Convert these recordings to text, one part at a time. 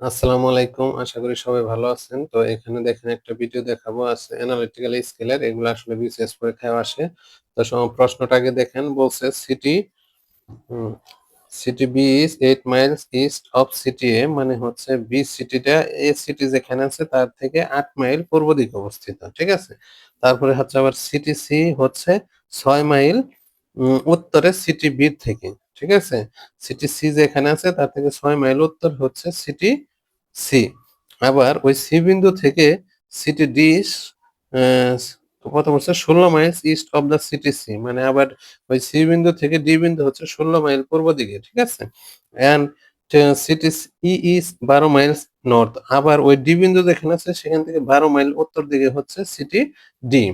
আসসালামু আলাইকুম। আশা করি সবাই ভালো আছেন। তো এখানে দেখেন একটা ভিডিও দেখাবো আছে অ্যানালিটিক্যাল স্কেলের। এগুলো আসলে বিসিএস পরীক্ষায় আসে। তো প্রশ্নটা আগে দেখেন বলছে হুম, city B is 8 miles east of city A, মানে হচ্ছে বি সিটিটা এ সিটি যেখানে আছে তার থেকে 8 মাইল পূর্ব দিকে অবস্থিত। ঠিক আছে? তারপরে হচ্ছে আবার সিটি সি হচ্ছে 6 মাইল উত্তরে সিটি বি থেকে। ঠিক আছে? সিটি সি যেখানে আছে তার থেকে 6 মাইল উত্তর হচ্ছে সিটি সি। আবার ওই সি বিন্দু থেকে সিটি ডি কত বলছে 16 miles east of the city C, মানে আবার ওই সি বিন্দু থেকে ডি বিন্দু হচ্ছে 16 মাইল পূর্ব দিকে। ঠিক আছে? And city E is 12 miles north. আবার ওই ডি বিন্দু যেখানে আছে সেখান থেকে 12 মাইল উত্তর দিকে হচ্ছে সিটি ডি।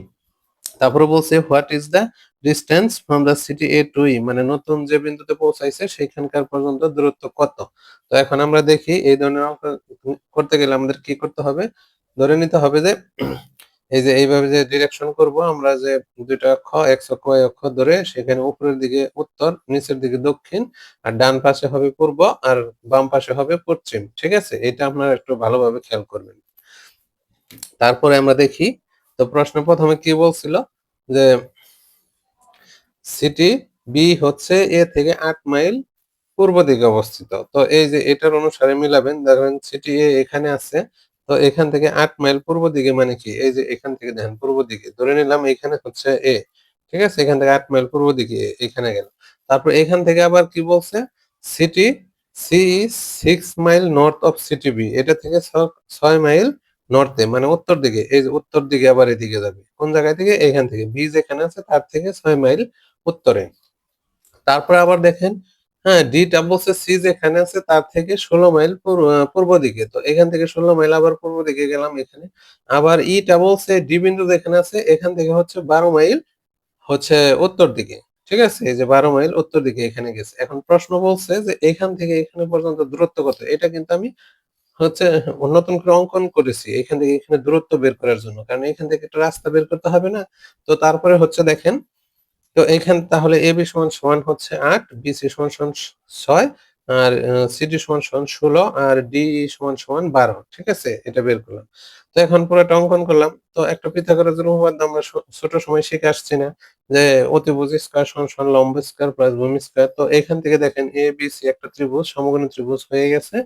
তারপরে বলছে what is the distance from the city A to E, মানে নতুন যে বিন্দুতে পৌঁছাইছে সেখানকার পর্যন্ত দূরত্ব কত। তো এখন আমরা দেখি এই ধরনের অঙ্ক করতে গেলে আমাদের কি করতে হবে। ধরে নিতে হবে যে এই যে এইভাবে যে ডিরেকশন করব আমরা, যে দুইটা অক্ষ এক্স অক্ষ ওয়াই অক্ষ ধরে সেখানে উপরের দিকে উত্তর, নিচের দিকে দক্ষিণ, আর ডান পাশে হবে পূর্ব, আর বাম পাশে হবে পশ্চিম। ঠিক আছে? এটা আপনারা একটু ভালোভাবে খেয়াল করবেন। তারপরে আমরা দেখি, তো প্রশ্ন প্রথমে কি বলছিল যে সিটি বি হচ্ছে এ থেকে 8 মাইল পূর্ব দিকে অবস্থিত। তো এই যে এটার অনুসারে মিলাবেন, দেখবেন সিটি এ এখানে আছে। তো এখান থেকে 8 মাইল পূর্ব দিকে মানে কি, এই যে এখান থেকে দেখেন পূর্ব দিকে ধরে নিলাম এখানে হচ্ছে এ। ঠিক আছে? এখান থেকে 8 মাইল পূর্ব দিকে এখানে গেল। তারপর এখান থেকে আবার কি বলছে, city C 6 mile north of city B, এটা থেকে 6 মাইল নর্থে, মানে উত্তর দিকে। এই যে উত্তর দিকে আবার এদিকে যাবে কোন জায়গা থেকে, এখান থেকে বি যেখানে আছে তার থেকে 6 মাইল উত্তরে। তারপরে আবার দেখেন, হ্যাঁ, ডি টা বলছে সি যেখানে আছে তার থেকে 16 মাইল পূর্ব দিকে। তো এখান থেকে 16 মাইল আবার পূর্ব দিকে গেলাম এখানে। আবার ই টা বলছে ডি বিন্দু যেখানে আছে এখান থেকে হচ্ছে 12 মাইল হচ্ছে উত্তর দিকে। ঠিক আছে? এই যে 12 মাইল উত্তর দিকে এখানে গেছে। এখন প্রশ্ন বলছে যে এখান থেকে এখানে পর্যন্ত দূরত্ব কত? এটা কিন্তু আমি হচ্ছে নতুন করে অঙ্কন করেছি এখান থেকে এখানে দূরত্ব বের করার জন্য। কারণ এখান থেকে একটা রাস্তা বের করতে হবে না? তো তারপরে হচ্ছে দেখেন, তো এইখান তাহলে এবি সমান সমান হচ্ছে 8, বিসি সমান সমান 6, আর সিডি সমান সমান 16, আর ডি সমান সমান 12। ঠিক আছে? এটা বের করলাম। তো এখন পুরোটা অঙ্কন করলাম। তো একটা পিথাগোরাসের উপপাদ্য আমরা ছোট সময় শিখে আসছি না, যে অতিভুজ স্কয়ার সমান সমান লম্ব স্কয়ার প্লাস ভূমি স্কয়ার। তো এখান থেকে দেখেন এ বি সি একটা ত্রিভুজ, সমকোণী ত্রিভুজ হয়ে গেছে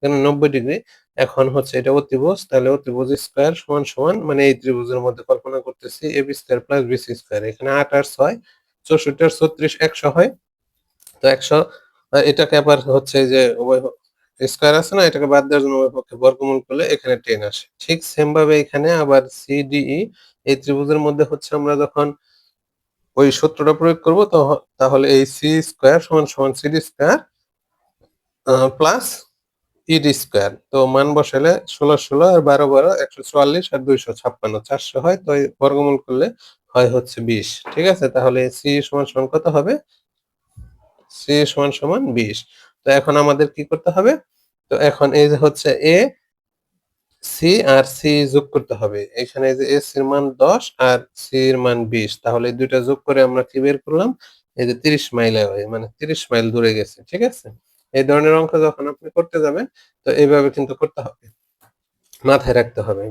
এখানে 90 ডিগ্রি। এখন হচ্ছে এটা অতিভুজ, তাহলে অতিভুজ স্কয়ার সমান সমান, মানে এই ত্রিভুজের মধ্যে কল্পনা করতেছি A B square plus BC square. এখানে 8 আর 6 64 আর 36 100 হয়। তো 100 এটাকে আবার হচ্ছে যে উভয় স্কয়ার আছে না, এটাকে বাদ দেওয়ার জন্য উভয় পক্ষে বর্গমূল করলে এখানে 10 আসে। ঠিক সেম ভাবে এখানে আবার সিডিই এই ত্রিভুজের মধ্যে হচ্ছে আমরা যখন ওই সূত্রটা প্রয়োগ করব তাহলে এই সি স্কয়ার সমান সমান CD square plus ED square. তো মান বসালে 16 16 আর 12 12 144 আর 256 400 হয়। তো এই বর্গমূল করলে হয় হচ্ছে 20। ঠিক আছে? তাহলে সি সমান সমান কত হবে? সি সমান সমান 20। তো এখন আমাদের কি করতে হবে? তো এখন এই যে হচ্ছে এ সি আর সি যোগ করতে হবে। এখানে এই যে এস এর মান 10 আর সি এর মান 20, তাহলে এই দুইটা যোগ করে আমরা কি বের করলাম? এই যে 30 মাইল হয়, মানে 30 মাইল দূরে গেছে। ঠিক আছে? এই ধরনের অঙ্ক যখন আপনি করতে যাবেন তো এইভাবে কিন্তু করতে হবে, মাথায় রাখতে হবে।